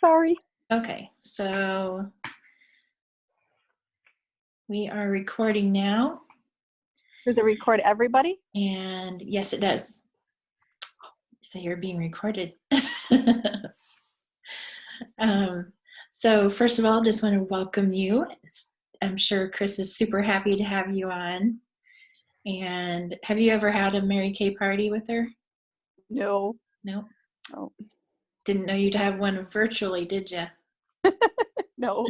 Sorry. Okay, so we are recording now. Does it record everybody? And yes, it does. So you're being recorded. So first of all, just want to welcome you. I'm sure Chris is super happy to have you on. And have you ever had a Mary Kay party with her? No. No. No. Didn't know you'd have one virtually, did you? No.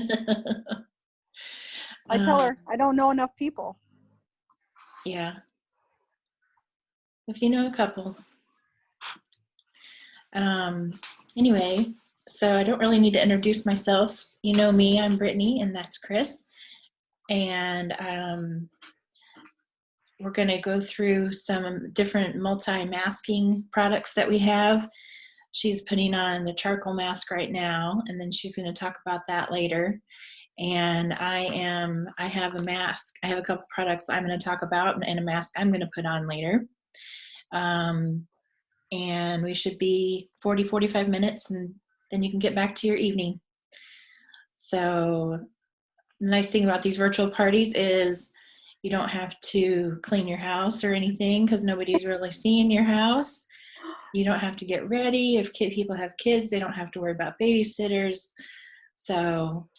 I tell her I don't know enough people. Yeah. If you know a couple. Anyway, so I don't really need to introduce myself. You know me, I'm Brittany, and that's Chris. And we're going to go through some different multi-masking products that we have. She's putting on the charcoal mask right now, and then she's going to talk about that later. And I have a mask. I have a couple products I'm going to talk about and a mask I'm going to put on later. And we should be 45 minutes, and then you can get back to your evening. So the nice thing about these virtual parties is you don't have to clean your house or anything because nobody's really seeing your house. You don't have to get ready. If people have kids, they don't have to worry about babysitters. So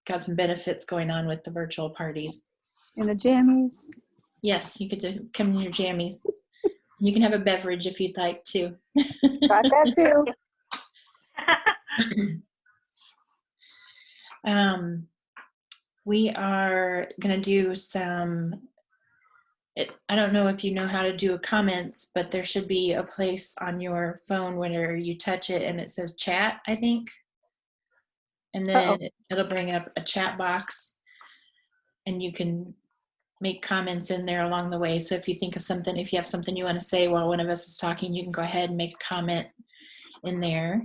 got some benefits going on with the virtual parties. In the jammies. Yes, you could come in your jammies. You can have a beverage if you'd like to. Got that too. We are going to do some, I don't know if you know how to do comments, but there should be a place on your phone where you touch it and it says chat, I think. And then it'll bring up a chat box and you can make comments in there along the way. So if you think of something, if you have something you want to say while one of us is talking, you can go ahead and make a comment in there.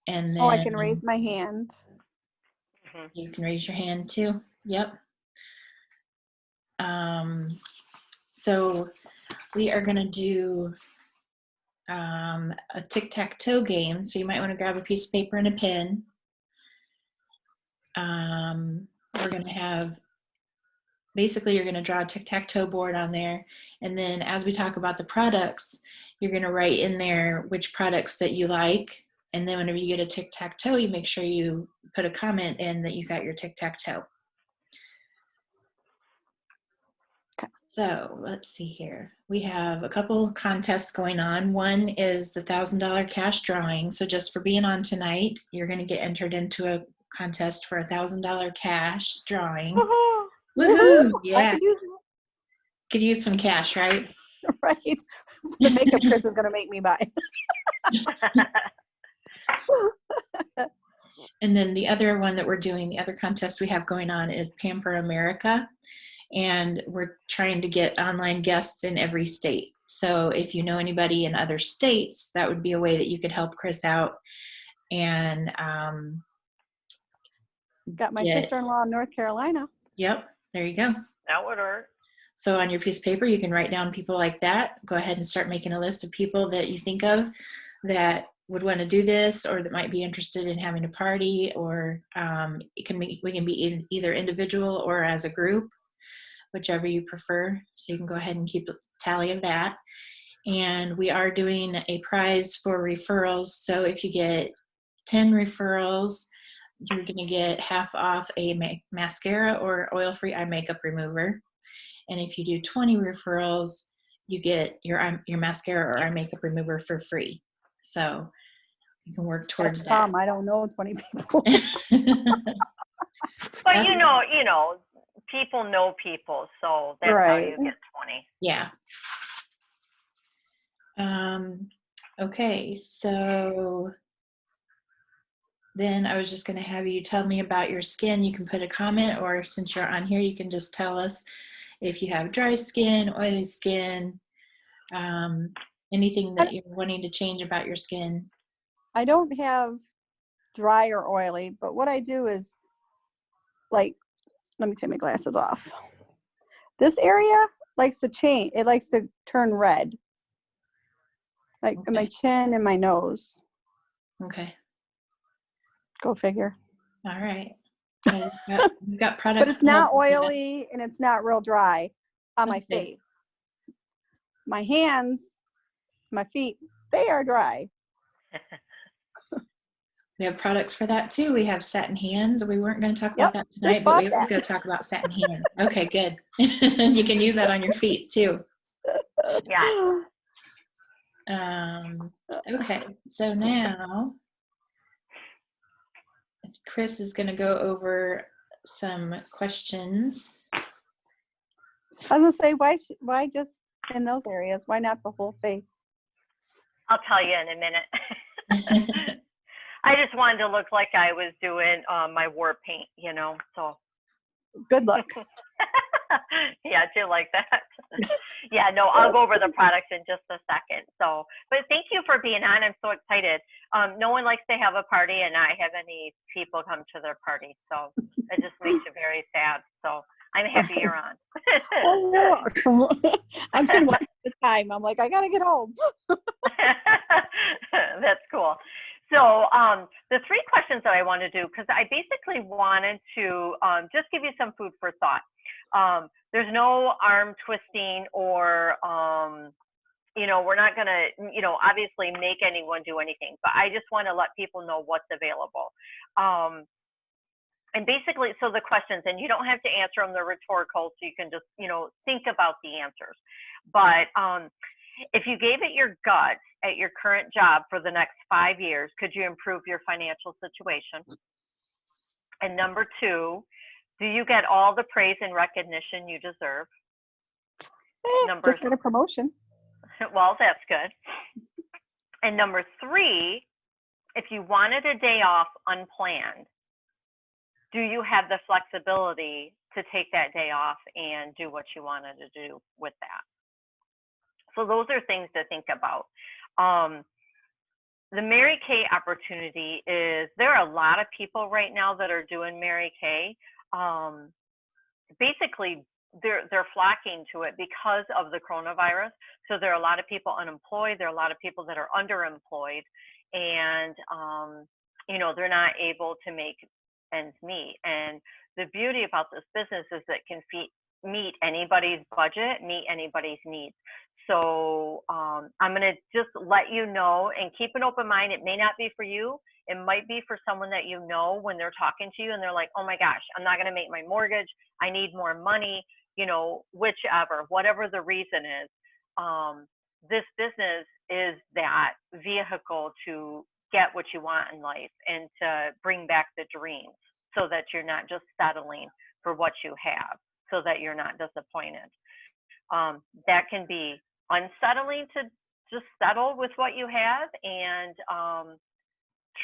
And then I can raise my hand. You can raise your hand too. Yep. So we are going to do a tic-tac-toe game. So you might want to grab a piece of paper and a pen. We're going to have, basically you're going to draw a tic-tac-toe board on there. And then as we talk about the products, you're going to write in there which products that you like. And then whenever you get a tic-tac-toe, you make sure you put a comment in that you got your tic-tac-toe. So let's see here. We have a couple contests going on. One is the $1,000 cash drawing. So just for being on tonight, you're going to get entered into a contest for $1,000 cash drawing. Woohoo! Woohoo! Yeah. Could use some cash, right? Right. The makeup Chris is going to make me buy. And then the other one that we're doing, the other contest we have going on is Pamper America. And we're trying to get online guests in every state. So if you know anybody in other states, that would be a way that you could help Chris out. And got my sister-in-law in North Carolina. Yep, there you go. That would work. So on your piece of paper, you can write down people like that. Go ahead and start making a list of people that you think of that would want to do this or that might be interested in having a party, or we can be either individual or as a group, whichever you prefer. So you can go ahead and keep a tally of that. And we are doing a prize for referrals. So if you get 10 referrals, you're going to get half off a mascara or oil-free eye makeup remover. And if you do 20 referrals, you get your mascara or eye makeup remover for free. So you can work towards that. I don't know 20 people. But you know, people know people, so that's right. How you get 20. Yeah. Okay, so then I was just going to have you tell me about your skin. You can put a comment, or since you're on here, you can just tell us if you have dry skin, oily skin, anything that you're wanting to change about your skin. I don't have dry or oily, but what I do is, like, let me take my glasses off. This area likes to change. It likes to turn red. Like in my chin and my nose. Okay. Go figure. All right. Well, we've got products. But it's to help not with that. oily and it's not real dry on my Okay. face. My hands, my feet, they are dry. We have products for that too. We have satin hands. We weren't going to talk Yep, about that just tonight, but bought we were that. going to talk about satin hands. Okay, good. You can use that on your feet too. Yeah. Okay, so now Chris is going to go over some questions. I was gonna say, why just in those areas? Why not the whole face? I'll tell you in a minute. I just wanted to look like I was doing my war paint, you know, so. Good luck. Yeah, do you like that? Yeah, no, I'll go over the products in just a second. So, but thank you for being on. I'm so excited. No one likes to have a party and not have any people come to their party. So it just makes you very sad. So I'm happy you're on. Oh, you're welcome. I've been watching the time. I'm like, I gotta get home. That's cool. So the three questions that I want to do, because I basically wanted to just give you some food for thought. There's no arm twisting or, you know, we're not going to, you know, obviously make anyone do anything, but I just want to let people know what's available. And basically, so the questions, and you don't have to answer them, they're rhetorical, so you can just, you know, think about the answers. But if you gave it your guts at your current job for the next 5 years, could you improve your financial situation? And number two, do you get all the praise and recognition you deserve? Just get a promotion. Well, that's good. And number three, if you wanted a day off unplanned, do you have the flexibility to take that day off and do what you wanted to do with that? So those are things to think about. The Mary Kay opportunity is, there are a lot of people right now that are doing Mary Kay. Basically, they're flocking to it because of the coronavirus. So there are a lot of people unemployed. There are a lot of people that are underemployed, and you know, they're not able to make ends meet. And the beauty about this business is that it can meet anybody's budget, meet anybody's needs. So I'm going to just let you know and keep an open mind. It may not be for you. It might be for someone that you know when they're talking to you and they're like, oh my gosh, I'm not going to make my mortgage. I need more money, you know, whichever, whatever the reason is. This business is that vehicle to get what you want in life and to bring back the dreams so that you're not just settling for what you have, so that you're not disappointed. That can be unsettling to just settle with what you have, and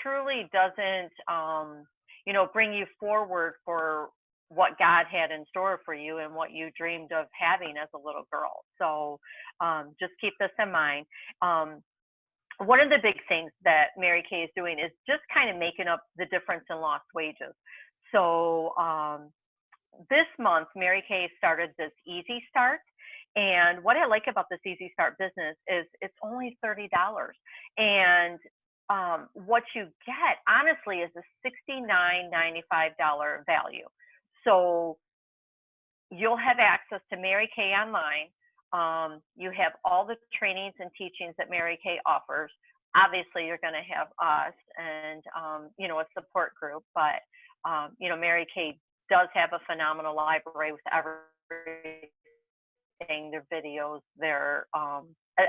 truly doesn't, you know, bring you forward for what God had in store for you and what you dreamed of having as a little girl. So just keep this in mind. One of the big things that Mary Kay is doing is just kind of making up the difference in lost wages. So this month, Mary Kay started this Easy Start. And what I like about this Easy Start business is it's only $30. And what you get, honestly, is a $69.95 value. So you'll have access to Mary Kay online. You have all the trainings and teachings that Mary Kay offers. Obviously, you're going to have us and, you know, a support group. But, you know, Mary Kay does have a phenomenal library with everything, their videos, their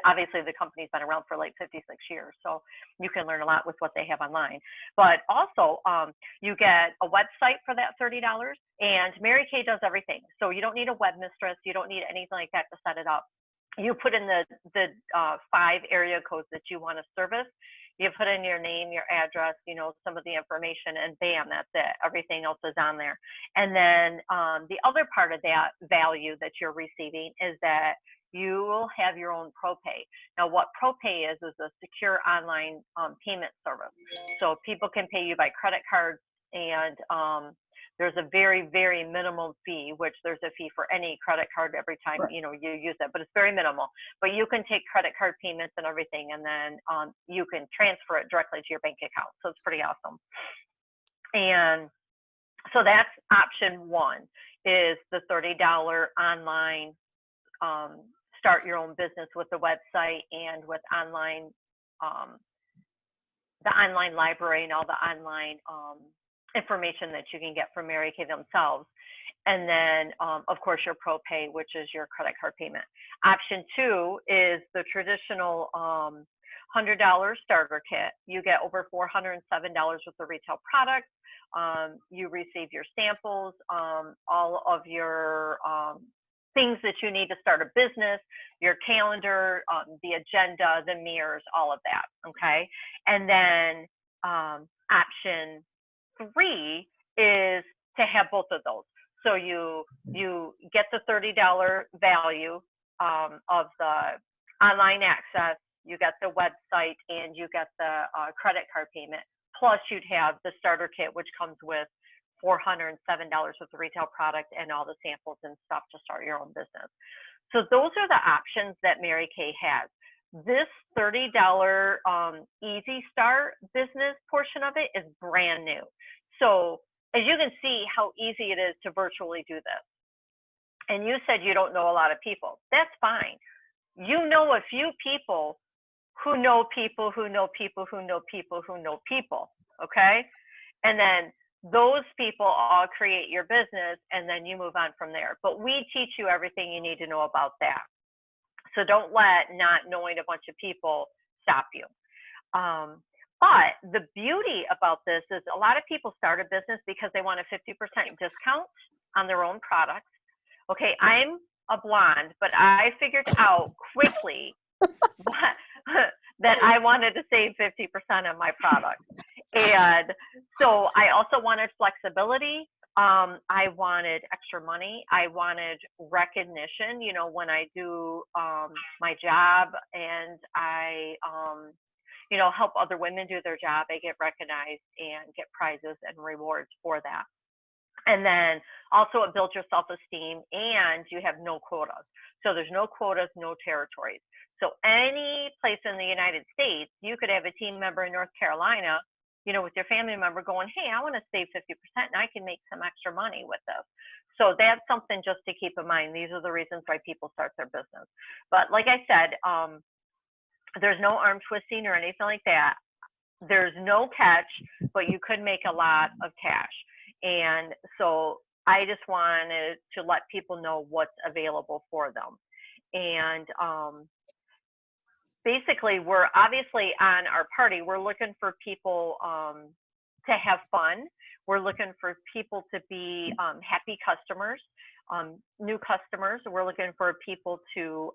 obviously the company's been around for like 56 years, so you can learn a lot with what they have online. But also you get a website for that $30, and Mary Kay does everything. So you don't need a webmistress, you don't need anything like that to set it up. You put in the 5 area codes that you want to service. You put in your name, your address, you know, some of the information, and bam, that's it. Everything else is on there. And then the other part of that value that you're receiving is that you will have your own ProPay. Now, what ProPay is a secure online payment service. So people can pay you by credit card, and there's a very, very minimal fee, which there's a fee for any credit card every time, you know, you use it, but it's very minimal. But you can take credit card payments and everything, and then you can transfer it directly to your bank account. So it's pretty awesome. And so that's option one, is the $30 online start your own business with the website and with online, the online library and all the online information that you can get from Mary Kay themselves. And then, of course, your ProPay, which is your credit card payment. Option two is the traditional $100 starter kit. You get over $407 worth of retail products. You receive your samples, all of your things that you need to start a business, your calendar, the agenda, the mirrors, all of that, okay? And then option three is to have both of those. So you get the $30 value of the online access, you get the website, and you get the credit card payment. Plus, you'd have the starter kit, which comes with $407 worth of retail product and all the samples and stuff to start your own business. So those are the options that Mary Kay has. This $30 Easy Start business portion of it is brand new. So as you can see how easy it is to virtually do this. And you said you don't know a lot of people. That's fine. You know a few people who know people who know people who know people who know people, okay? And then those people all create your business, and then you move on from there. But we teach you everything you need to know about that. So don't let not knowing a bunch of people stop you. But the beauty about this is a lot of people start a business because they want a 50% discount on their own products. Okay, I'm a blonde, but I figured out quickly that I wanted to save 50% on my products. And so I also wanted flexibility. I wanted extra money. I wanted recognition, you know, when I do my job and I, you know, help other women do their job, I get recognized and get prizes and rewards for that. And then also it builds your self-esteem, and you have no quotas. So there's no quotas, no territories. So any place in the United States, you could have a team member in North Carolina, you know, with your family member going, hey, I want to save 50% and I can make some extra money with this. So that's something just to keep in mind. These are the reasons why people start their business. But like I said, there's no arm twisting or anything like that. There's no catch, but you could make a lot of cash. And so I just wanted to let people know what's available for them. And basically, we're obviously on our party, we're looking for people to have fun. We're looking for people to be happy customers, new customers. We're looking for people to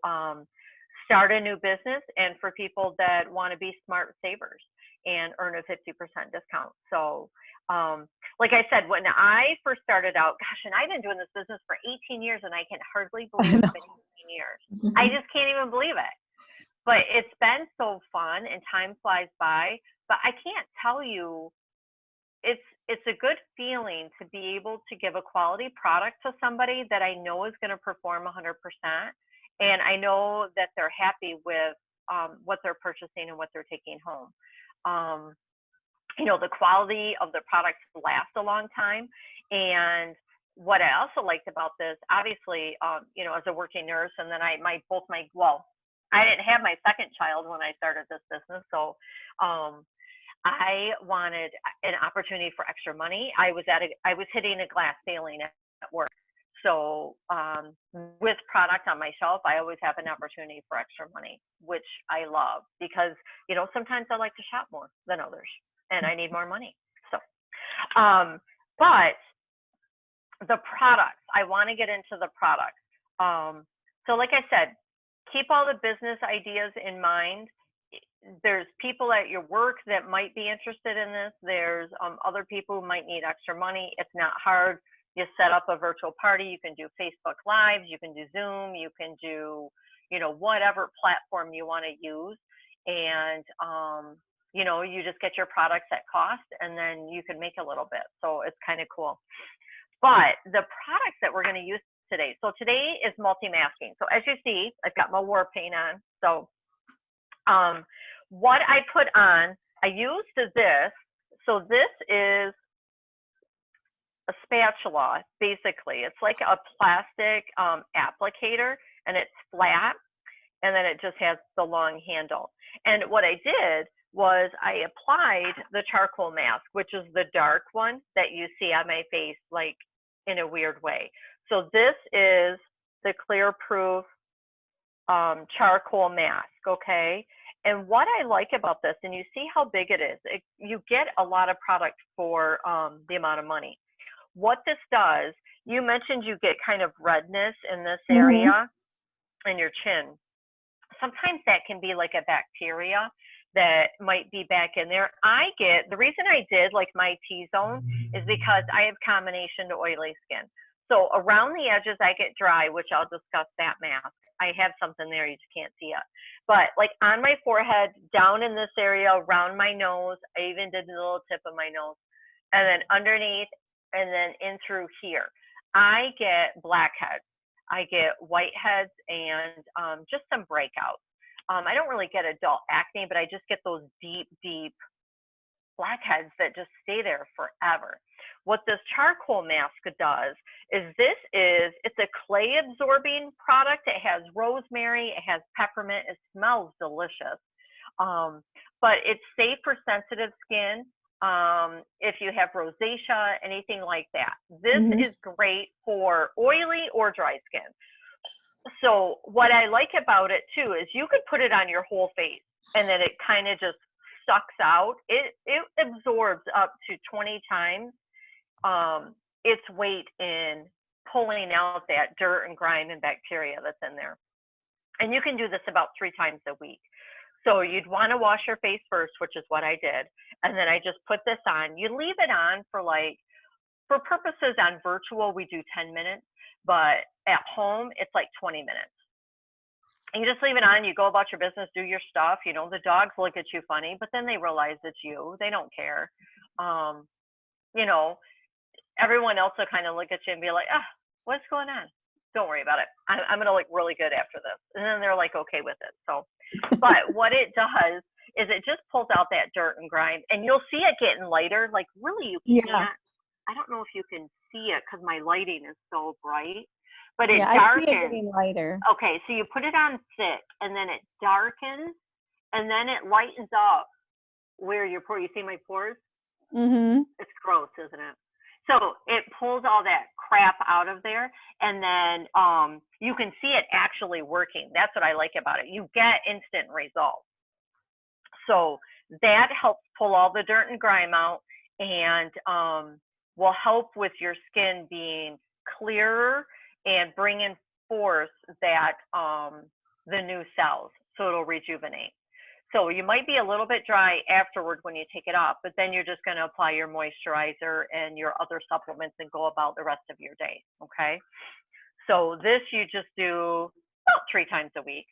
start a new business, and for people that want to be smart savers and earn a 50% discount. So like I said, when I first started out, gosh, and I've been doing this business for 18 years, and I can hardly believe it's been 18 years. I just can't even believe it. But it's been so fun, and time flies by. But I can't tell you, it's a good feeling to be able to give a quality product to somebody that I know is going to perform 100%. And I know that they're happy with what they're purchasing and what they're taking home. You know, the quality of the products lasts a long time. And what I also liked about this, obviously, you know, as a working nurse, and then I didn't have my second child when I started this business. So I wanted an opportunity for extra money. I was hitting a glass ceiling at work. So with product on my shelf, I always have an opportunity for extra money, which I love because, you know, sometimes I like to shop more than others and I need more money. So, but the products, I want to get into the products. So like I said, keep all the business ideas in mind. There's people at your work that might be interested in this. There's other people who might need extra money. It's not hard. You set up a virtual party. You can do Facebook Lives. You can do Zoom. You can do, you know, whatever platform you want to use. And, you know, you just get your products at cost, and then you can make a little bit. So it's kind of cool. But the products that we're going to use today. So today is multi-masking. So as you see, I've got my war paint on. So what I put on, I used this. So this is a spatula, basically. It's like a plastic applicator, and it's flat, and then it just has the long handle. And what I did was I applied the charcoal mask, which is the dark one that you see on my face, like in a weird way. So this is the Clear Proof charcoal mask, okay? And what I like about this, and you see how big it is, you get a lot of product for the amount of money. What this does, you mentioned you get kind of redness in this area in your chin. Sometimes that can be like a bacteria that might be back in there. The reason I did like my T-zone is because I have combination to oily skin. So around the edges I get dry, which I'll discuss that mask. I have something there, you just can't see it. But like on my forehead, down in this area, around my nose, I even did the little tip of my nose, and then underneath, and then in through here, I get blackheads. I get whiteheads and just some breakouts. I don't really get adult acne, but I just get those deep, deep blackheads that just stay there forever. What this charcoal mask does is it's a clay absorbing product. It has rosemary, it has peppermint, it smells delicious. But it's safe for sensitive skin. If you have rosacea, anything like that. This is great for oily or dry skin. So what I like about it too is you could put it on your whole face and then it kind of just sucks out. It absorbs up to 20 times its weight in pulling out that dirt and grime and bacteria that's in there. And you can do this about 3 times a week. So you'd want to wash your face first, which is what I did. And then I just put this on. You leave it on for purposes on virtual, we do 10 minutes, but at home, it's like 20 minutes. And you just leave it on, you go about your business, do your stuff. You know, the dogs look at you funny, but then they realize it's you. They don't care. You know, everyone else will kind of look at you and be like, what's going on? Don't worry about it. I'm going to look really good after this. And then they're like, okay with it. So, but what it does is it just pulls out that dirt and grime, and you'll see it getting lighter. Like really, you can't. I don't know if you can see it because my lighting is so bright, but it darkens. I see it getting lighter. Okay, so you put it on thick, and then it darkens, and then it lightens up where your pores. You see my pores? It's gross, isn't it? So it pulls all that crap out of there, and then you can see it actually working. That's what I like about it. You get instant results. So that helps pull all the dirt and grime out, and will help with your skin being clearer and bringing forth that the new cells, so it'll rejuvenate. So you might be a little bit dry afterward when you take it off, but then you're just going to apply your moisturizer and your other supplements and go about the rest of your day, okay? So this you just do about 3 times a week.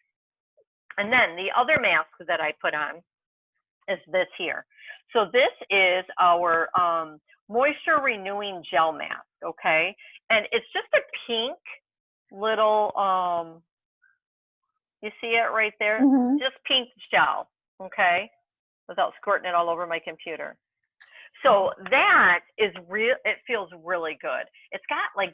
And then the other mask that I put on is this here. So this is our moisture renewing gel mask, okay? And it's just a pink little, you see it right there? Just pink gel, okay? Without squirting it all over my computer. So that is real, it feels really good. It's got like,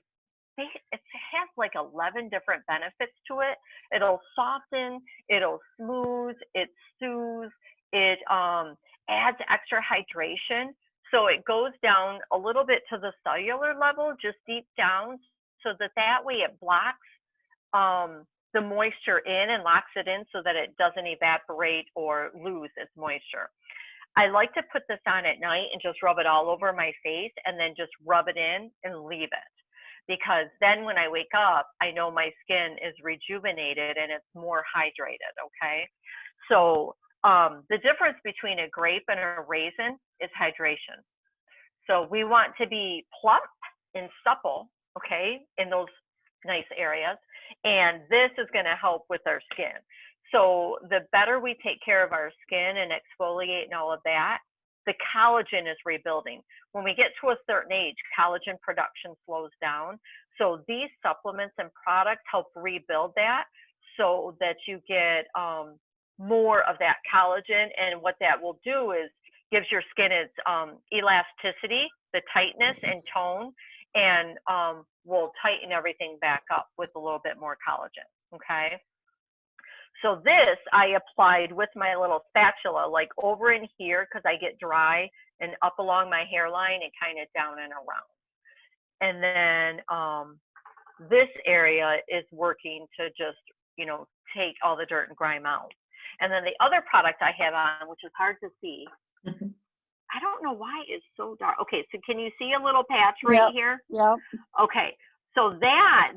it has like 11 different benefits to it. It'll soften, it'll smooth, it soothes, it adds extra hydration. So it goes down a little bit to the cellular level, just deep down, so that way it blocks the moisture in and locks it in so that it doesn't evaporate or lose its moisture. I like to put this on at night and just rub it all over my face and then just rub it in and leave it. Because then when I wake up, I know my skin is rejuvenated and it's more hydrated, okay? So the difference between a grape and a raisin is hydration. So we want to be plump and supple, okay, in those nice areas. And this is going to help with our skin. So the better we take care of our skin and exfoliate and all of that, the collagen is rebuilding. When we get to a certain age, collagen production slows down. So these supplements and products help rebuild that so that you get more of that collagen. And what that will do is gives your skin its elasticity, the tightness and tone, and we'll tighten everything back up with a little bit more collagen, okay? So this I applied with my little spatula, like over in here, because I get dry, and up along my hairline and kind of down and around. And then this area is working to just, you know, take all the dirt and grime out. And then the other product I have on, which is hard to see, I don't know why it's so dark. Okay, so can you see a little patch right here? Yep. Okay, so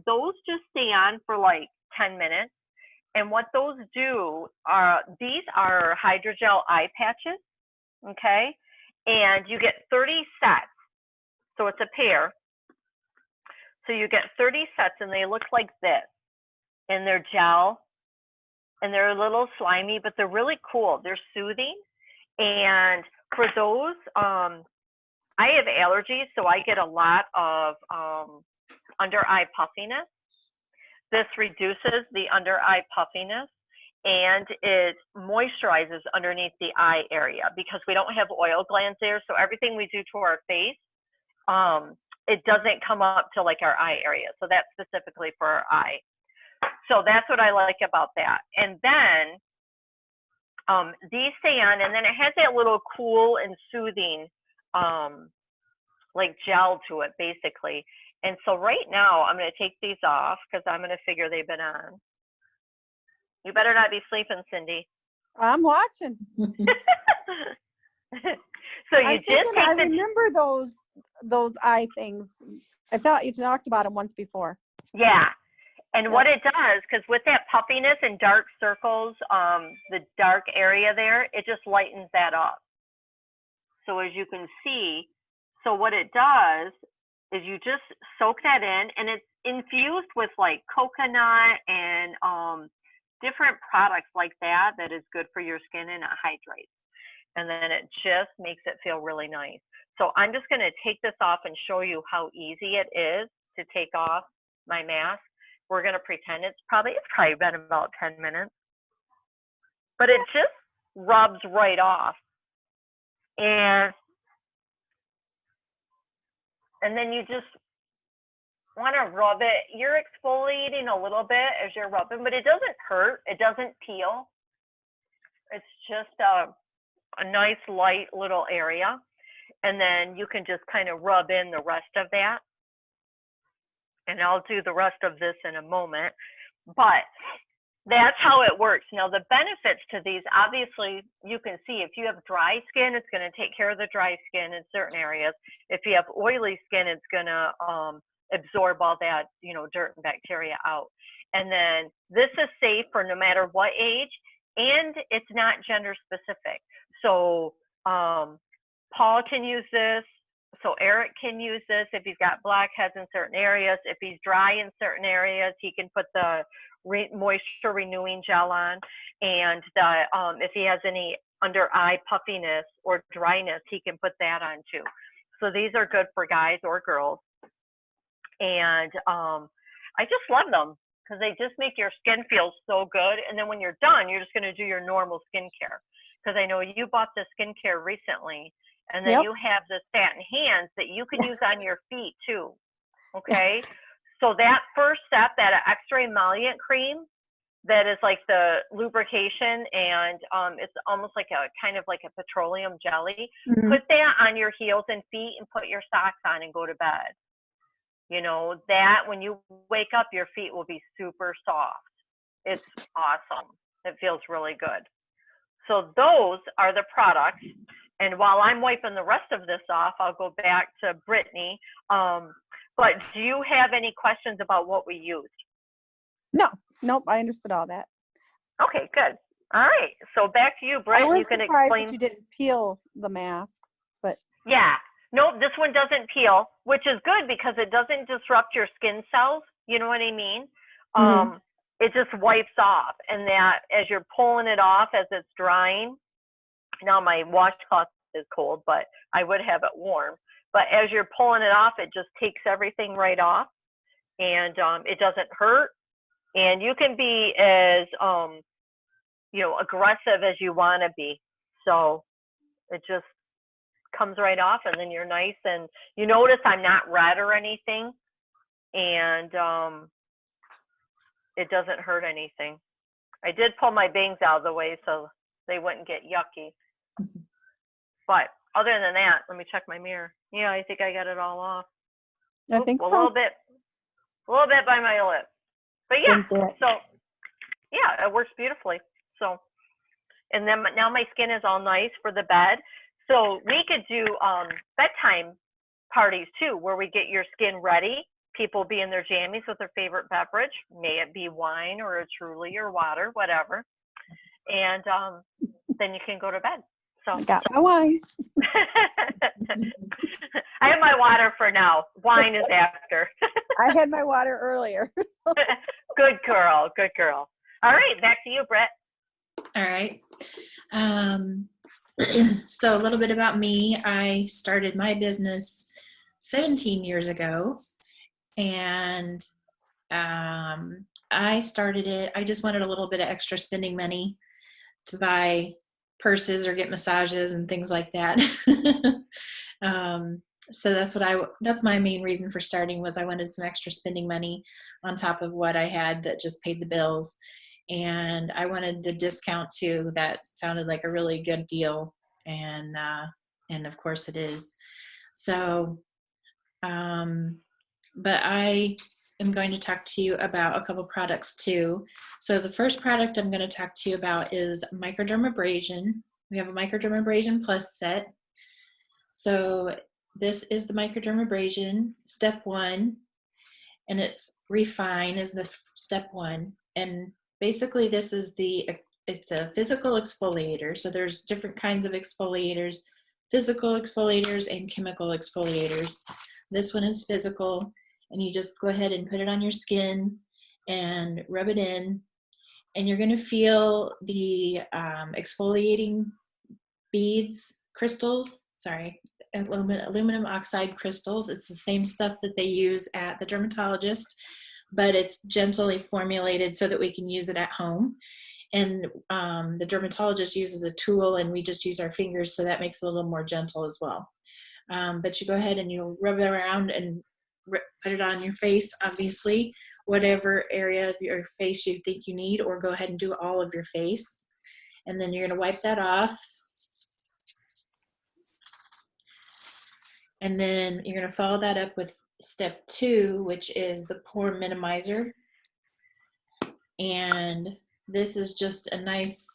those just stay on for like 10 minutes. And what those do are, these are hydrogel eye patches, okay? And you get 30 sets. So it's a pair. So you get 30 sets, and they look like this. And they're gel, and they're a little slimy, but they're really cool. They're soothing. And for those, I have allergies, so I get a lot of under eye puffiness. This reduces the under eye puffiness, and it moisturizes underneath the eye area because we don't have oil glands there. So everything we do to our face, it doesn't come up to like our eye area. So that's specifically for our eye. So that's what I like about that. And then these stay on, and then it has that little cool and soothing like gel to it, basically. And so right now I'm going to take these off because I'm going to figure they've been on. You better not be sleeping, Cindy. I'm watching. So you I'm just thinking, I take the, remember those eye things. I thought you talked about them once before. yeah. And Yep. what it does, because with that puffiness and dark circles, the dark area there, it just lightens that up. So as you can see, so what it does is you just soak that in, and it's infused with like coconut and different products like that is good for your skin, and it hydrates. And then it just makes it feel really nice. So I'm just going to take this off and show you how easy it is to take off my mask. We're going to pretend it's probably been about 10 minutes, but it just rubs right off. And then you just want to rub it. You're exfoliating a little bit as you're rubbing, but it doesn't hurt. It doesn't peel. It's just a nice light little area. And then you can just kind of rub in the rest of that. And I'll do the rest of this in a moment. But that's how it works. Now, the benefits to these, obviously, you can see if you have dry skin, it's going to take care of the dry skin in certain areas. If you have oily skin, it's going to absorb all that, you know, dirt and bacteria out. And then this is safe for no matter what age, and it's not gender specific. So Paul can use this. So Eric can use this if he's got blackheads in certain areas. If he's dry in certain areas, he can put the moisture renewing gel on. And if he has any under eye puffiness or dryness, he can put that on too. So these are good for guys or girls. And I just love them because they just make your skin feel so good. And then when you're done, you're just going to do your normal skincare. Because I know you bought the skincare recently. And then you have the satin hands that you can use on your feet too. Okay. So that first step, that extra emollient cream, that is like the lubrication, and it's almost like a kind of like a petroleum jelly. Mhm. Put that on your heels and feet and put your socks on and go to bed. You know, that when you wake up, your feet will be super soft. It's awesome. It feels really good. So those are the products. And while I'm wiping the rest of this off, I'll go back to Brittany. But do you have any questions about what we used? No, nope, I understood all that. Okay, good. All right. So back to you, I Britt. was You can surprised explain. that you didn't peel the mask, but Yeah. Nope, this one doesn't peel, which is good because it doesn't disrupt your skin cells. You know what I mean? Mhm. It just wipes off. And that as you're pulling it off as it's drying, now my washcloth is cold, but I would have it warm. But as you're pulling it off, it just takes everything right off, and it doesn't hurt. And you can be as you know, aggressive as you want to be. So it just comes right off, and then you're nice. And you notice I'm not red or anything, and it doesn't hurt anything. I did pull my bangs out of the way so they wouldn't get yucky. But other than that, let me check my mirror. Yeah, I think I got it all off. I think A so. little bit by my lip. But yeah, That's it. so yeah, it works beautifully. So, and then now my skin is all nice for the bed. So we could do bedtime parties too, where we get your skin ready. People be in their jammies with their favorite beverage, may it be wine or a Truly or water, whatever. And then you can go to bed. So I got my wine. I have my water for now. Wine is after. I had my water earlier. Good girl. Good girl. All right. Back to you, Brett. All right. So a little bit about me. I started my business 17 years ago, and I started it. I just wanted a little bit of extra spending money to buy purses or get massages and things like that. So that's my main reason for starting, was I wanted some extra spending money on top of what I had that just paid the bills. And I wanted the discount too. That sounded like a really good deal. And of course it is. So, but I am going to talk to you about a couple products too. So the first product I'm going to talk to you about is microdermabrasion. We have a microdermabrasion plus set. So this is the microdermabrasion step 1, and it's refine is the step 1. And basically this is it's a physical exfoliator. So there's different kinds of exfoliators, physical exfoliators and chemical exfoliators. This one is physical, and you just go ahead and put it on your skin and rub it in, and you're going to feel the exfoliating beads, crystals, aluminum oxide crystals. It's the same stuff that they use at the dermatologist, but it's gently formulated so that we can use it at home. And the dermatologist uses a tool, and we just use our fingers, so that makes it a little more gentle as well. But you go ahead and you rub it around and put it on your face, obviously, whatever area of your face you think you need, or go ahead and do all of your face. And then you're going to wipe that off. And then you're going to follow that up with step 2, which is the pore minimizer. And this is just a nice,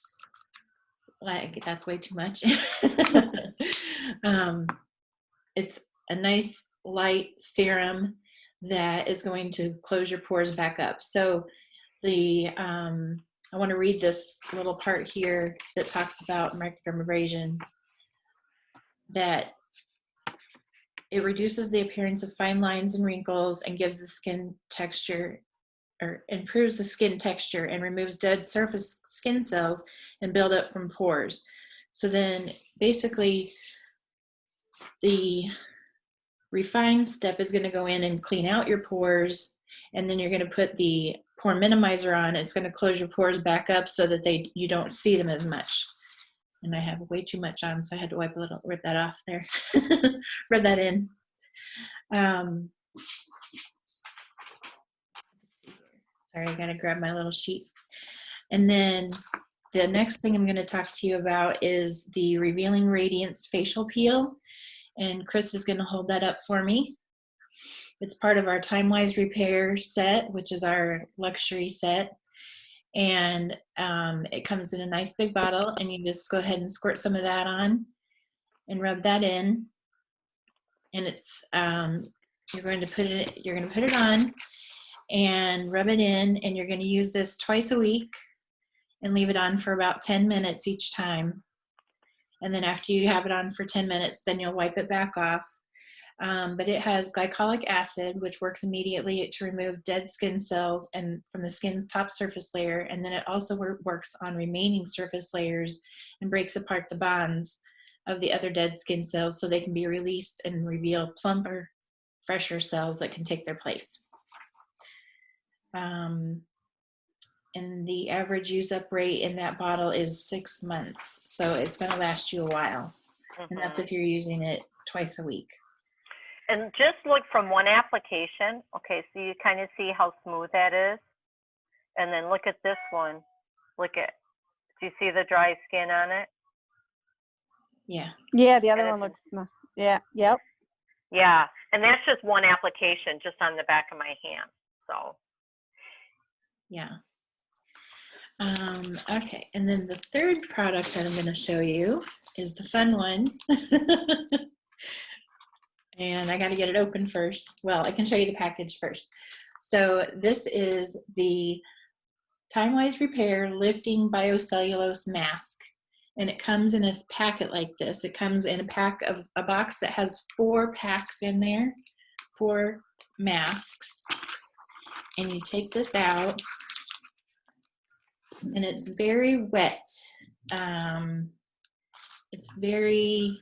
like, that's way too much. It's a nice light serum that is going to close your pores back up. So I want to read this little part here that talks about microdermabrasion, that it reduces the appearance of fine lines and wrinkles and gives the skin texture, or improves the skin texture, and removes dead surface skin cells and buildup from pores. So then basically the refine step is going to go in and clean out your pores, and then you're going to put the pore minimizer on. It's going to close your pores back up so that you don't see them as much. And I have way too much on, so I had to rip that off there. Rub that in. Sorry, I gotta grab my little sheet. And then the next thing I'm gonna talk to you about is the Revealing Radiance Facial Peel. And Chris is gonna hold that up for me. It's part of our Time-Wise Repair set, which is our luxury set. And it comes in a nice big bottle, and you just go ahead and squirt some of that on and rub that in. And it's you're going to put it on and rub it in, and you're going to use this twice a week and leave it on for about 10 minutes each time. And then after you have it on for 10 minutes, then you'll wipe it back off. But it has glycolic acid, which works immediately to remove dead skin cells and from the skin's top surface layer. And then it also works on remaining surface layers and breaks apart the bonds of the other dead skin cells, so they can be released and reveal plumper, fresher cells that can take their place. And the average use up rate in that bottle is 6 months. So it's going to last you a while. And that's Mhm. if you're using it twice a week. And just look from one application. Okay, so you kind of see how smooth that is. And then look at this one. Look at, do you see the dry skin on it? Yeah. Yeah, the other And one it's, looks, yeah, yep. yeah, and that's just one application just on the back of my hand. So, Yeah. Okay, and then the third product that I'm going to show you is the fun one. And I got to get it open first. Well, I can show you the package first. So this is the TimeWise Repair Lifting Biocellulose Mask. And it comes in a packet like this. It comes in a box that has 4 packs in there, 4 masks. And you take this out, and it's very wet. It's very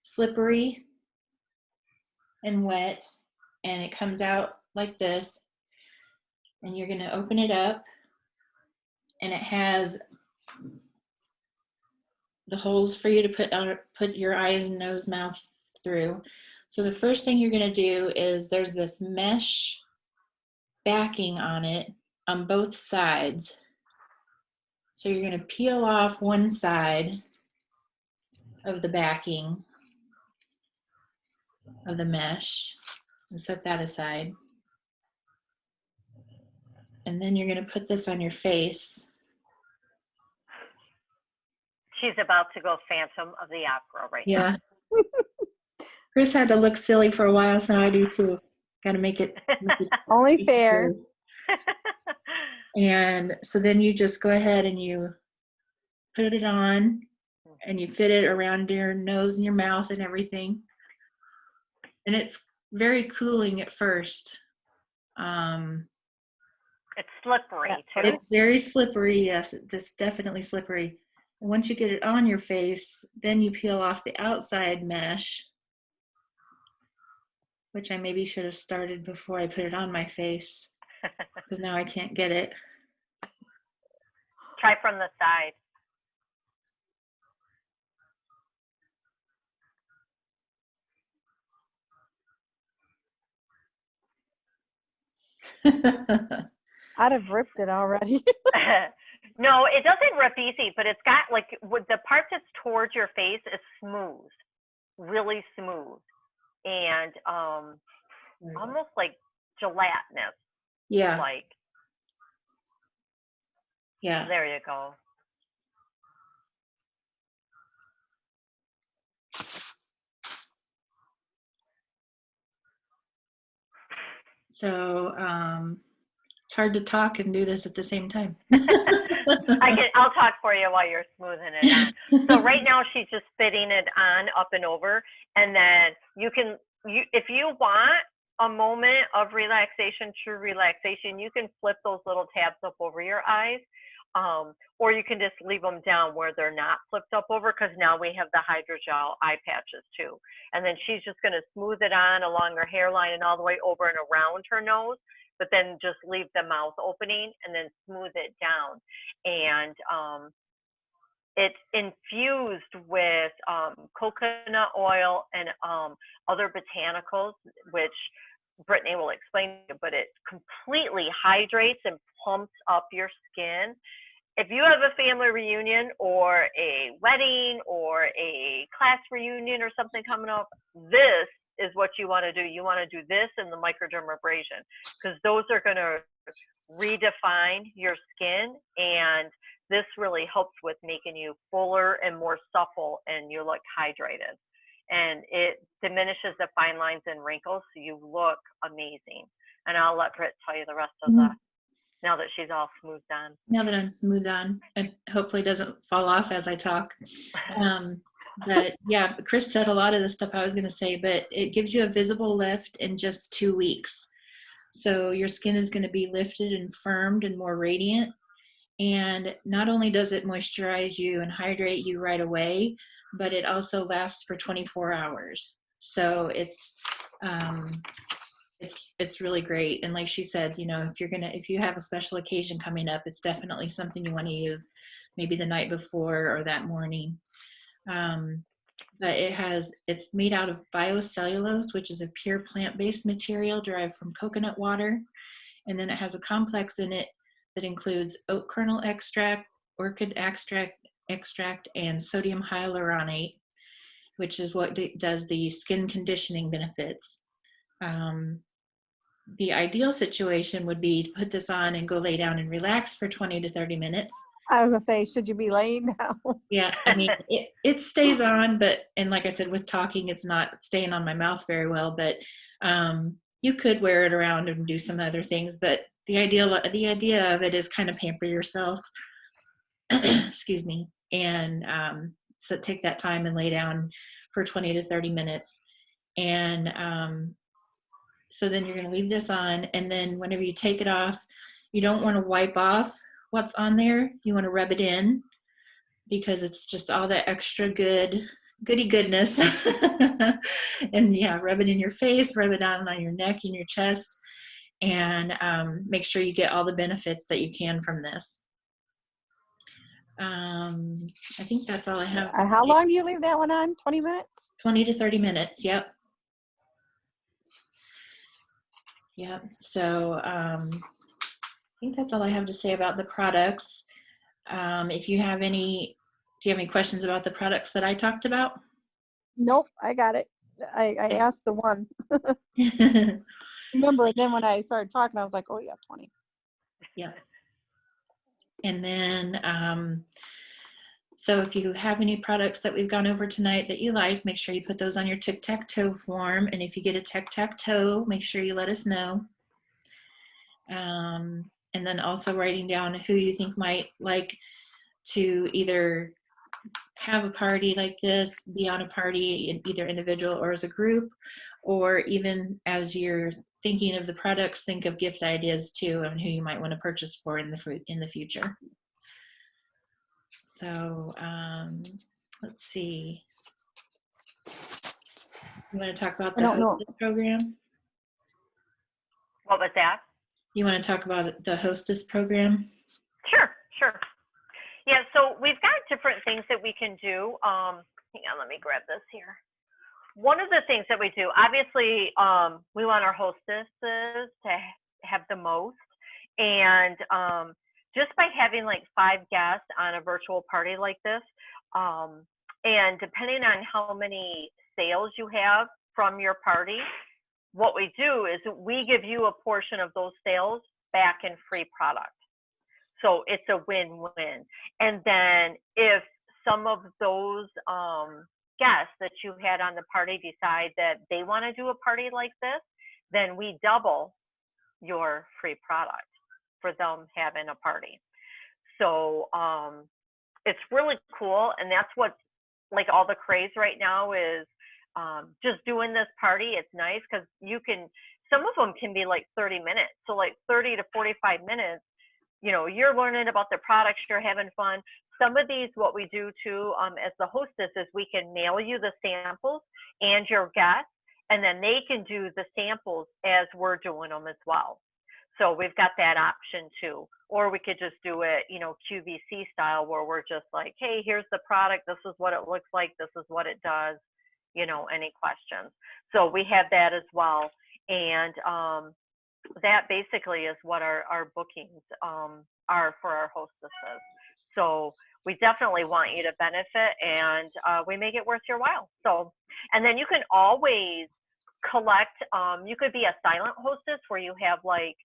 slippery and wet, and it comes out like this. And you're going to open it up, and it has the holes for you to put your eyes, nose, mouth through. So the first thing you're going to do is there's this mesh backing on it on both sides. So you're going to peel off one side of the backing of the mesh and set that aside. And then you're going to put this on your face. she's about to go Phantom of the Opera right now. Yeah. Chris had to look silly for a while, so I do too. Got to make it Only fair. true. And so then you just go ahead and you put it on, and you fit it around your nose and your mouth and everything. And it's very cooling at first. It's slippery At too. It's very slippery. Yes, it's definitely slippery. And once you get it on your face, then you peel off the outside mesh, which I maybe should have started before I put it on my face, because now I can't get it. Try from the side. I'd have ripped it already. No, it doesn't rip easy, but it's got like with the part that's towards your face is smooth, really smooth, and almost like gelatinous. Yeah, Like yeah. there you go. So it's hard to talk and do this at the same time. I'll talk for you while you're smoothing it on. So right now she's just fitting it on up and over, and then if you want a moment of relaxation, true relaxation, you can flip those little tabs up over your eyes, or you can just leave them down where they're not flipped up over, because now we have the hydrogel eye patches too. And then she's just going to smooth it on along her hairline and all the way over and around her nose, but then just leave the mouth opening and then smooth it down. And it's infused with coconut oil and other botanicals, which Brittany will explain to you, but it completely hydrates and plumps up your skin. If you have a family reunion or a wedding or a class reunion or something coming up, this is what you want to do. You want to do this and the microdermabrasion, because those are going to redefine your skin, and this really helps with making you fuller and more supple, and you look hydrated. And it diminishes the fine lines and wrinkles, so you look amazing. And I'll let Britt tell you the rest of the, now that she's all smoothed on. Now that I'm smooth on, and hopefully it doesn't fall off as I talk. But yeah, Chris said a lot of the stuff I was going to say, but it gives you a visible lift in just 2 weeks. So your skin is going to be lifted and firmed and more radiant. And not only does it moisturize you and hydrate you right away, but it also lasts for 24 hours. So it's really great. And like she said, you know, if you have a special occasion coming up, it's definitely something you want to use maybe the night before or that morning. but it's made out of biocellulose, which is a pure plant-based material derived from coconut water. And then it has a complex in it that includes oat kernel extract, orchid extract, and sodium hyaluronate, which is what does the skin conditioning benefits. The ideal situation would be to put this on and go lay down and relax for 20 to 30 minutes. I was gonna say, should you be laying down? Yeah, I mean, it stays on, and like I said, with talking, it's not staying on my mouth very well, but you could wear it around and do some other things, but the idea of it is kind of pamper yourself, excuse me, and so take that time and lay down for 20 to 30 minutes. And so then you're going to leave this on, and then whenever you take it off, you don't want to wipe off what's on there. You want to rub it in, because it's just all that extra goody goodness. And yeah, rub it in your face, rub it on your neck and your chest, and make sure you get all the benefits that you can from this. I think that's all I have. And how long do you leave that one on? 20 minutes? 20 to 30 minutes. Yep. Yep. So I think that's all I have to say about the products. If you have any, do you have any questions about the products that I talked about? Nope, I got it. I asked the one. Remember, then when I started talking, I was like, oh yeah, 20. Yeah. And then, so if you have any products that we've gone over tonight that you like, make sure you put those on your tic-tac-toe form. And if you get a tic-tac-toe, make sure you let us know. And then also writing down who you think might like to either have a party like this, be on a party, in either individual or as a group, or even as you're thinking of the products, think of gift ideas too, and who you might want to purchase for in the future. So let's see. You want to talk about the Hostess program? What was that? You want to talk about the Hostess program? Sure. Yeah, so we've got different things that we can do. Hang on, let me grab this here. One of the things that we do, obviously, we want our hostesses to have the most. And just by having like 5 guests on a virtual party like this, and depending on how many sales you have from your party, what we do is we give you a portion of those sales back in free product. So it's a win-win. And then if some of those guests that you had on the party decide that they want to do a party like this, then we double your free product for them having a party. So it's really cool. And that's what's like all the craze right now is just doing this party. It's nice because you can, some of them can be like 30 minutes. So like 30 to 45 minutes, you know, you're learning about the products, you're having fun. Some of these, what we do too, as the hostess is we can mail you the samples and your guests, and then they can do the samples as we're doing them as well. So we've got that option too. Or we could just do it, you know, QVC style where we're just like, hey, here's the product. This is what it looks like. This is what it does. You know, any questions. So we have that as well. And that basically is what our bookings are for our hostesses. So we definitely want you to benefit, and we make it worth your while. So, and then you can always collect, you could be a silent hostess where you have like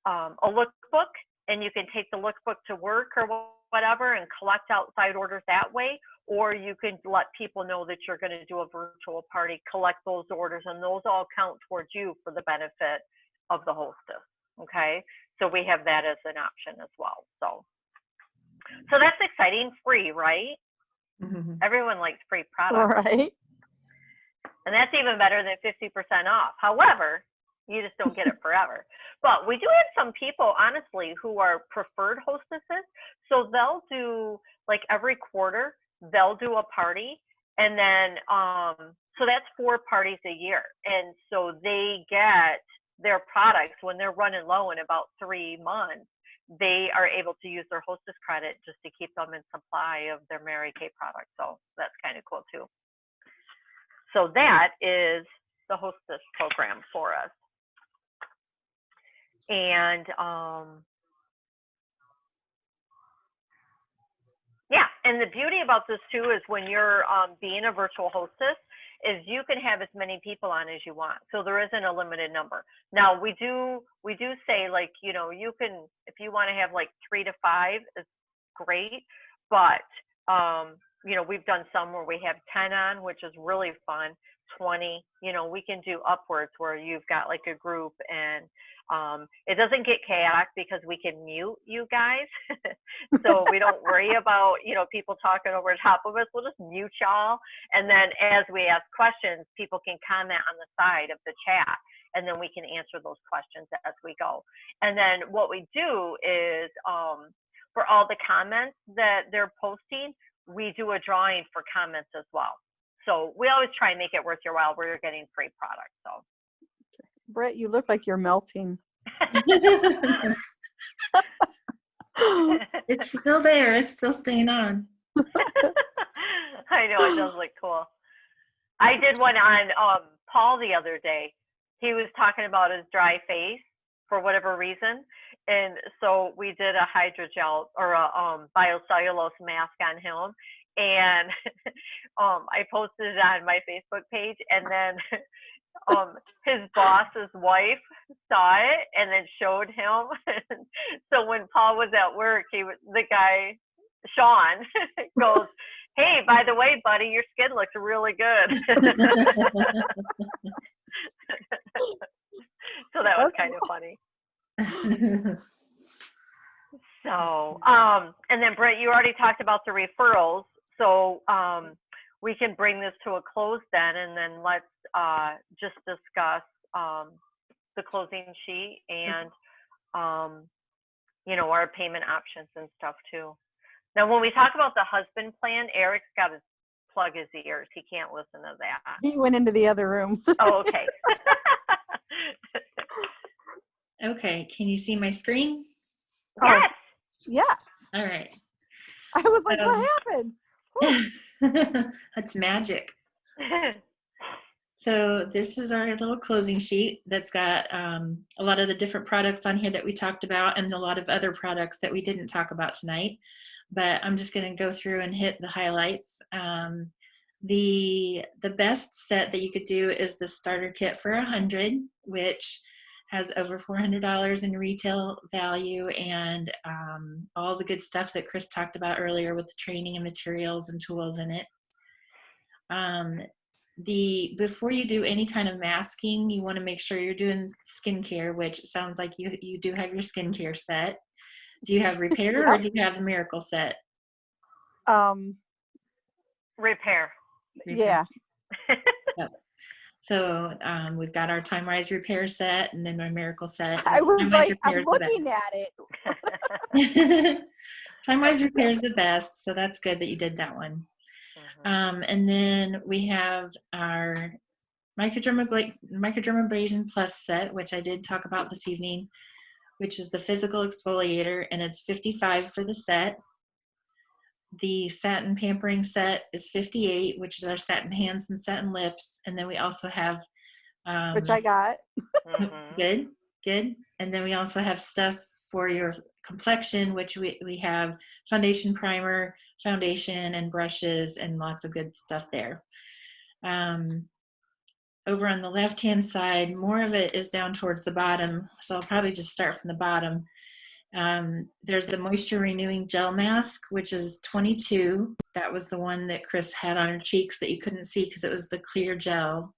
a lookbook, and you can take the lookbook to work or whatever and collect outside orders that way. Or you can let people know that you're going to do a virtual party, collect those orders, and those all count towards you for the benefit of the hostess. Okay, so we have that as an option as well. So that's exciting. Free, right? Mm-hmm. Everyone likes free products, right? And that's even better than 50% off. However, you just don't get it forever. But we do have some people, honestly, who are preferred hostesses. So they'll do like every quarter, they'll do a party, and then so that's 4 parties a year, and so they get their products when they're running low in about 3 months. They are able to use their hostess credit just to keep them in supply of their Mary Kay products. So that's kind of cool too. So that is the Hostess program for us. And yeah, and the beauty about this too is when you're being a virtual hostess is you can have as many people on as you want. So there isn't a limited number. Now we do say, like, you know, you can, if you want to have like 3 to 5, it's great. But you know, we've done some where we have 10 on, which is really fun. 20, you know, we can do upwards where you've got like a group, and it doesn't get chaotic because we can mute you guys. So we don't worry about, you know, people talking over top of us. We'll just mute y'all. And then as we ask questions, people can comment on the side of the chat, and then we can answer those questions as we go. And then what we do is for all the comments that they're posting, we do a drawing for comments as well. So we always try and make it worth your while where you're getting free products. So Brett, you look like you're melting. It's still there. It's still staying on. I know, it does look cool. I did one on Paul the other day. He was talking about his dry face for whatever reason. And so we did a hydrogel or a biocellulose mask on him. And I posted it on my Facebook page, and then his boss's wife saw it and then showed him. So when Paul was at work, the guy, Sean, goes, "Hey, by the way, buddy, your skin looks really good." So that was kind of funny. So, and then Brett, you already talked about the referrals. So we can bring this to a close then, and then let's just discuss the closing sheet and, you know, our payment options and stuff too. Now, when we talk about the husband plan, Eric's got to plug his ears. He can't listen to that. He went into the other room. Oh, okay. Okay, can you see my screen? Yes. Yes. All right. I was like, what happened? That's magic. So this is our little closing sheet that's got a lot of the different products on here that we talked about, and a lot of other products that we didn't talk about tonight. But I'm just going to go through and hit the highlights. The best set that you could do is the starter kit for 100, which has over $400 in retail value, and all the good stuff that Chris talked about earlier with the training and materials and tools in it. Before you do any kind of masking, you want to make sure you're doing skincare, which sounds like you do have your skincare set. Do you have repair or do you have the miracle set? Repair. Yeah. Yep. So we've got our TimeWise repair set, and then our miracle set. I was TimeWise like, I'm Repair is the looking at it. best. TimeWise repair is the best, so that's good that you did that one. And then we have our microdermabrasion plus set, which I did talk about this evening, which is the physical exfoliator, and it's $55 for the set. The satin pampering set is $58, which is our satin hands and satin lips. And then we also have Which I got. good. And then we also have stuff for your complexion, which we have foundation, primer, foundation, and brushes, and lots of good stuff there. Over on the left-hand side, more of it is down towards the bottom, so I'll probably just start from the bottom. There's the moisture renewing gel mask, which is $22. That was the one that Chris had on her cheeks that you couldn't see because it was the clear gel.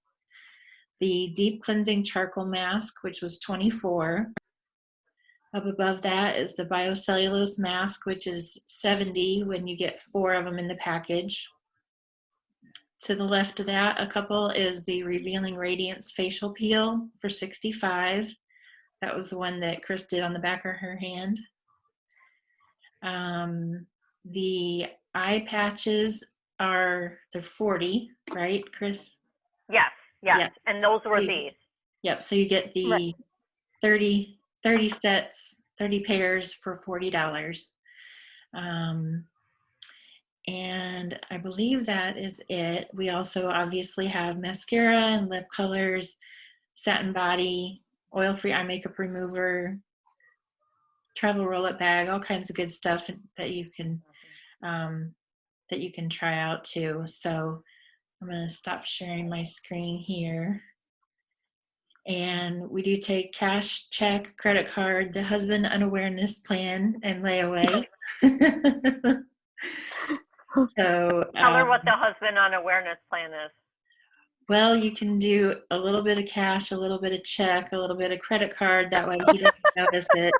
The deep cleansing charcoal mask, which was $24. Up above that is the biocellulose mask, which is $70 when you get 4 of them in the package. To the left of that, a couple is the Revealing Radiance facial peel for $65. That was the one that Chris did on the back of her hand. The eye patches they're $40, right, Chris? Yes. Yeah. And those were these. Yep, so you get the Right. 30 sets, 30 pairs for $40. And I believe that is it. We also obviously have mascara and lip colors, satin body, oil-free eye makeup remover, travel roll-up bag, all kinds of good stuff that you can try out too. So I'm going to stop sharing my screen here. And we do take cash, check, credit card, the husband unawareness plan, and layaway. So Tell her what the husband unawareness plan is. well, you can do a little bit of cash, a little bit of check, a little bit of credit card. That way he doesn't notice it.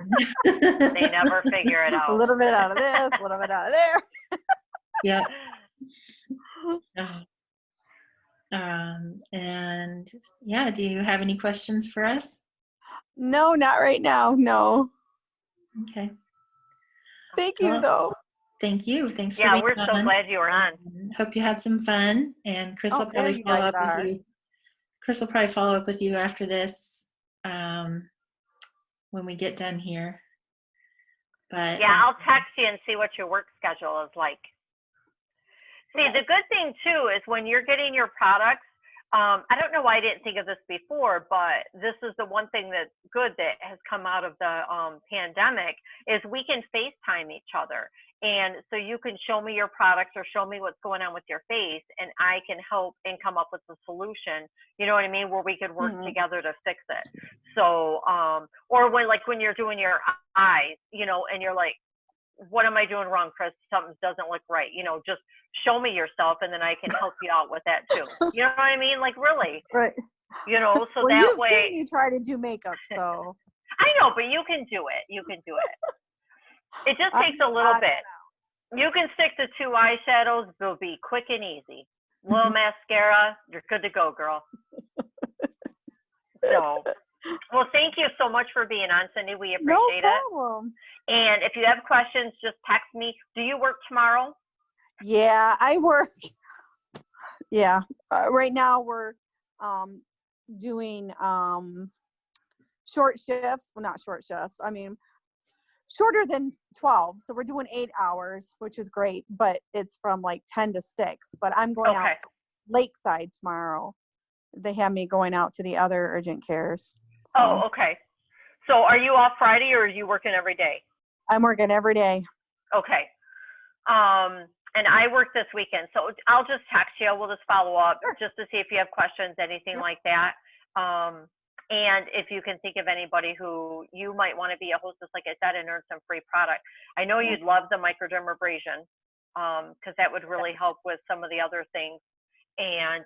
They never figure it out. A little bit out of this, a little bit out of there. Yep. And yeah, do you have any questions for us? No, not right now. No. Okay. Thank you, Well, though. thank you. Thanks for Yeah, being we're so on. glad you were on. Hope you had some fun. And Chris will Oh, there probably you follow guys up with are. you. Chris will probably follow up with you after this when we get done here. But Yeah, I'll text you and see what your work schedule is like. See, the good thing too is when you're getting your products, I don't know why I didn't think of this before, but this is the one thing that's good that has come out of the pandemic is we can FaceTime each other. And so you can show me your products or show me what's going on with your face, and I can help and come up with a solution, you know what I mean, where we could work together to fix it. So, or when you're doing your eyes, you know, and you're like, what am I doing wrong, Chris? Something doesn't look right. You know, just show me yourself and then I can help you out with that too. You know what I mean? Like really. Right. You know, so well, that you've way. seen me try to do makeup, so. I know, but you can do it. You can do it. It just takes a little bit. You can stick to 2 eyeshadows. They'll be quick and easy. Little mascara. You're good to go, girl. So. Well, thank you so much for being on, Cindy. We appreciate it. No problem. And if you have questions, just text me. Do you work tomorrow? Yeah, I work. Yeah. Right now we're doing short shifts. Well, not short shifts. I mean, shorter than 12. So we're doing 8 hours, which is great, but it's from like 10 to 6. But I'm going out to Lakeside tomorrow. They have me going out to the other urgent cares. So. Oh, okay. So are you off Friday or are you working every day? I'm working every day. Okay. And I work this weekend. So I'll just text you. We'll just follow up just to see if you have questions, anything like that. And if you can think of anybody who you might want to be a hostess, like I said, and earn some free product. I know you'd love the microdermabrasion because that would really help with some of the other things. And,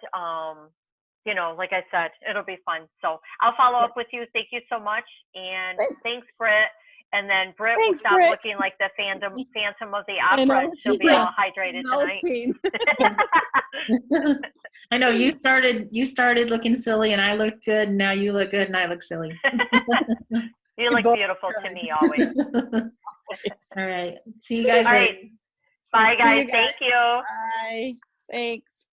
you know, like I said, it'll be fun. So I'll follow up with you. Thank you so much. And thanks, Britt. And then Britt will stop looking like the Phantom of the Opera. And she'll be all hydrated tonight. I know you started looking silly and I looked good. And now you look good and I look silly. You look beautiful to me always. All right. See you guys all later. Right. Bye, guys. Thank you. Bye. Thanks.